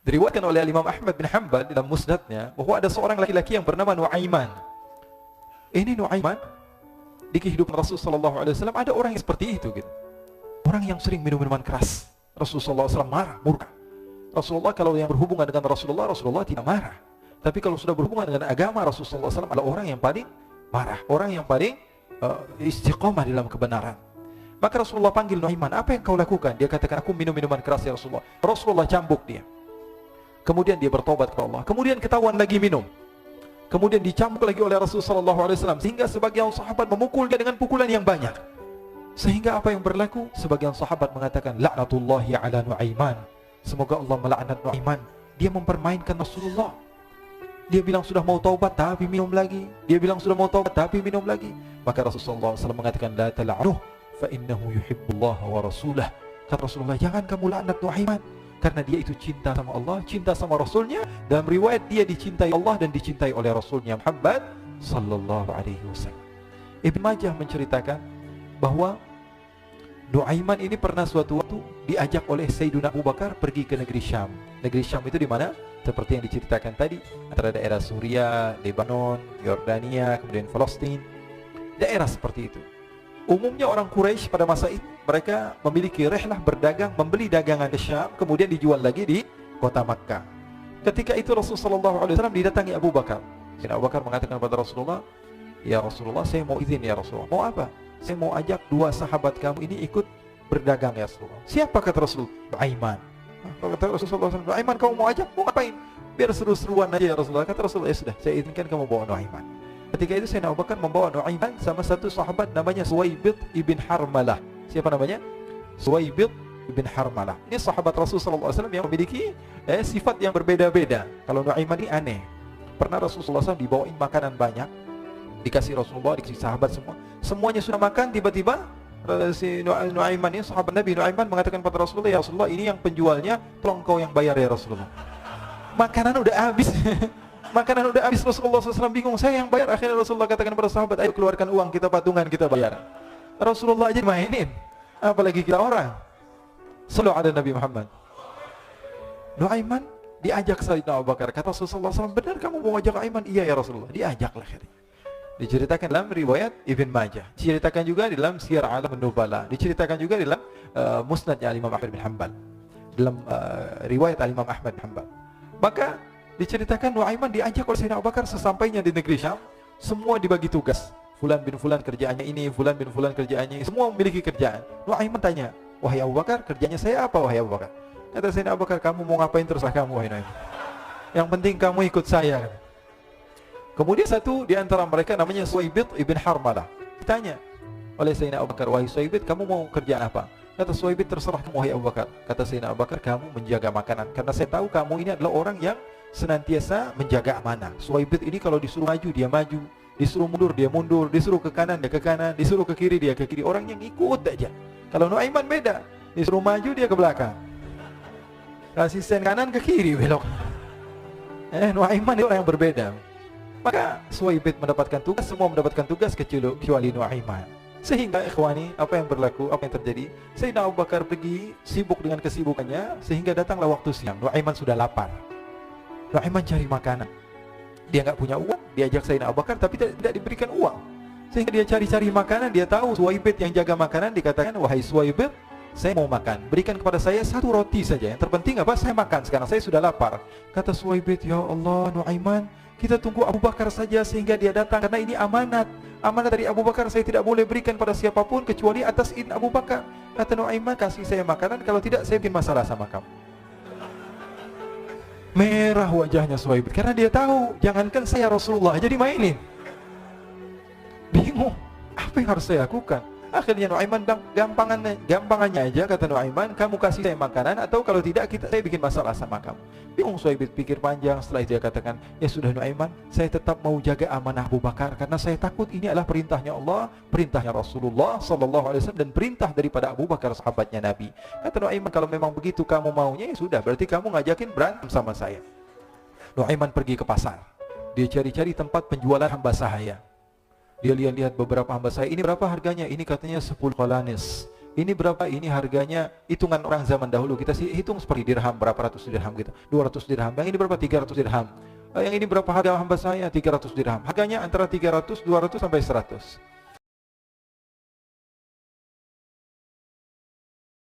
Diriwayatkan oleh Imam Ahmad bin Hanbal dalam musnadnya bahwa ada seorang laki-laki yang bernama Nuaiman. Ini Nuaiman di kehidupan Rasulullah SAW ada orang yang seperti itu gitu. Orang yang sering minum minuman keras. Rasulullah SAW marah, murka. Rasulullah kalau yang berhubungan dengan Rasulullah tidak marah. Tapi kalau sudah berhubungan dengan agama, Rasulullah SAW adalah orang yang paling marah, orang yang paling istiqomah dalam kebenaran. Maka Rasulullah panggil Nuaiman, apa yang kau lakukan? Dia katakan, aku minum minuman keras ya Rasulullah. Rasulullah cambuk dia. Kemudian dia bertobat kepada Allah. Kemudian ketahuan lagi minum. Kemudian dicambuk lagi oleh Rasulullah SAW, sehingga sebagian sahabat memukul dia dengan pukulan yang banyak. Sehingga apa yang berlaku? Sebagian sahabat mengatakan, la'natullahi ala Nuaiman. Semoga Allah melaknat Nuaiman. Dia mempermainkan Rasulullah. Dia bilang sudah mau taubat tapi minum lagi. Dia bilang sudah mau taubat tapi minum lagi. Maka Rasulullah SAW mengatakan, la tala'nuh fa innahu yuhibbullaha wa rasulah. Kata Rasulullah, jangan kamu laknat Nuaiman, karena dia itu cinta sama Allah, cinta sama Rasulnya. Dalam riwayat dia dicintai Allah dan dicintai oleh Rasulnya Muhammad sallallahu alaihi wasallam. Ibn Majah menceritakan bahwa Nuaiman ini pernah suatu waktu diajak oleh Sayyidina Abu Bakar pergi ke negeri Syam. Negeri Syam itu di mana? Seperti yang diceritakan tadi, antara daerah Suriah, Lebanon, Yordania, kemudian Palestina. Daerah seperti itu. Umumnya orang Quraisy pada masa itu mereka memiliki rihlah berdagang, membeli dagangan ke Syam, kemudian dijual lagi di kota Makkah. Ketika itu Rasulullah SAW didatangi Abu Bakar. Abu Bakar mengatakan kepada Rasulullah, ya Rasulullah, saya mau izin ya Rasulullah. Mau apa? Saya mau ajak dua sahabat kamu ini ikut berdagang ya Rasulullah. Siapa kata Rasul? Nuaiman. Kata Rasulullah SAW, Nuaiman kamu mau ajak? Mau ngapain? Biar seru-seruan aja ya Rasulullah. Kata Rasulullah, ya sudah, saya izinkan kamu bawa Nuaiman. Ketika itu Sayyidina Abu Bakar membawa Nuaiman sama satu sahabat namanya Suwaibid ibn Harmalah. Siapa namanya? Suwaibid ibn Harmalah. Ini sahabat Rasulullah SAW yang memiliki sifat yang berbeda-beda. Kalau Nuaiman ini aneh. Pernah Rasulullah SAW dibawain makanan banyak, dikasih Rasulullah, dikasih sahabat semua. Semuanya sudah makan, tiba-tiba si Nuaiman ini, sahabat Nabi Nuaiman mengatakan kepada Rasulullah, ya Rasulullah, ini yang penjualnya, tolong kau yang bayar ya Rasulullah. Makanan udah habis. Makanan udah habis, Rasulullah SAW bingung, saya yang bayar. Akhirnya Rasulullah katakan kepada sahabat, ayo keluarkan uang, kita patungan, kita bayar. Rasulullah aja mainin, apalagi kita orang. Sallu ala Nabi Muhammad. Nuaiman diajak Sayyidina Abu Bakar. Kata Rasulullah SAW, benar kamu mau ajak Nuaiman? Iya ya Rasulullah. Diajaklah akhirnya. Diceritakan dalam riwayat Ibn Majah, diceritakan juga dalam Siyar A'lamun Nubala, diceritakan juga dalam Musnadnya Imam Ahmad bin Hanbal, dalam riwayat Imam Ahmad bin Hanbal. Maka diceritakan Nuaiman diajak oleh Sayyidina Abu Bakar. Sesampainya di negeri Syam, semua dibagi tugas. Fulan bin Fulan kerjaannya ini, Fulan bin Fulan kerjaannya ini, semua memiliki kerjaan. Nuaiman tanya, wahai Abu Bakar, kerjanya saya apa wahai Abu Bakar? Kata Sayyidina Abu Bakar, kamu mau ngapain terserah kamu wahai Nuaiman. Yang penting kamu ikut saya. Kemudian satu di antara mereka namanya Suwaibid ibn Harmalah. Ditanya oleh Sayyidina Abu Bakar, wahai Suwaibid, kamu mau kerjaan apa? Kata Suwaibid, terserah kamu wahai Abu Bakar. Kata Sayyidina Abu Bakar, kamu menjaga makanan, karena saya tahu kamu ini adalah orang yang senantiasa menjaga amanah. Suwaibid ini kalau disuruh maju dia maju, disuruh mundur dia mundur, disuruh ke kanan dia ke kanan, disuruh ke kiri dia ke kiri. Orang yang ikut aja. Kalau Nuaiman beda, disuruh maju dia ke belakang, kasih sen kanan ke kiri belok. Nuaiman itu orang yang berbeda. Maka Suwaibid mendapatkan tugas, semua mendapatkan tugas kecuali Nuaiman. Sehingga ikhwani, apa yang berlaku, apa yang terjadi? Sayyidina Abu Bakar pergi sibuk dengan kesibukannya, sehingga datanglah waktu siang. Nuaiman sudah lapar. Nuaiman cari makanan. Dia nggak punya uang, diajak Sayyidina Abu Bakar tapi tidak diberikan uang. Sehingga dia cari-cari makanan, dia tahu Suwaibid yang jaga makanan, dikatakan, wahai Suwaibid, saya mau makan, berikan kepada saya satu roti saja. Yang terpenting apa? Saya makan sekarang, saya sudah lapar. Kata Suwaibid, ya Allah Nuaiman, kita tunggu Abu Bakar saja sehingga dia datang, karena ini amanat. Amanat dari Abu Bakar, saya tidak boleh berikan pada siapapun kecuali atas izin Abu Bakar. Kata Nuaiman, kasih saya makanan, kalau tidak saya bikin masalah sama kamu. Merah wajahnya Suwaibid, karena dia tahu, jangankan saya Rasulullah jadi mainin. Bingung, apa yang harus saya lakukan? Akhirnya Nuaiman bilang, gampangannya aja, kata Nuaiman, kamu kasih saya makanan, atau kalau tidak saya bikin masalah sama kamu. Bingung Suwaibid, pikir panjang. Setelah itu dia katakan, ya sudah Nuaiman, saya tetap mau jaga amanah Abu Bakar, karena saya takut ini adalah perintahnya Allah, perintahnya Rasulullah SAW, dan perintah daripada Abu Bakar sahabatnya Nabi. Kata Nuaiman, kalau memang begitu kamu maunya, ya sudah, berarti kamu ngajakin berantem sama saya. Nuaiman pergi ke pasar, dia cari-cari tempat penjualan hamba sahaya. Dia lihat-lihat beberapa hamba sahaya, ini berapa harganya? Ini katanya 10 qalanis. Ini berapa? Ini harganya hitungan orang zaman dahulu. Kita sih hitung seperti dirham, berapa ratus dirham gitu. 200 dirham. Yang ini berapa? 300 dirham. Yang ini berapa harga hamba saya? 300 dirham. Harganya antara 300, 200 sampai 100.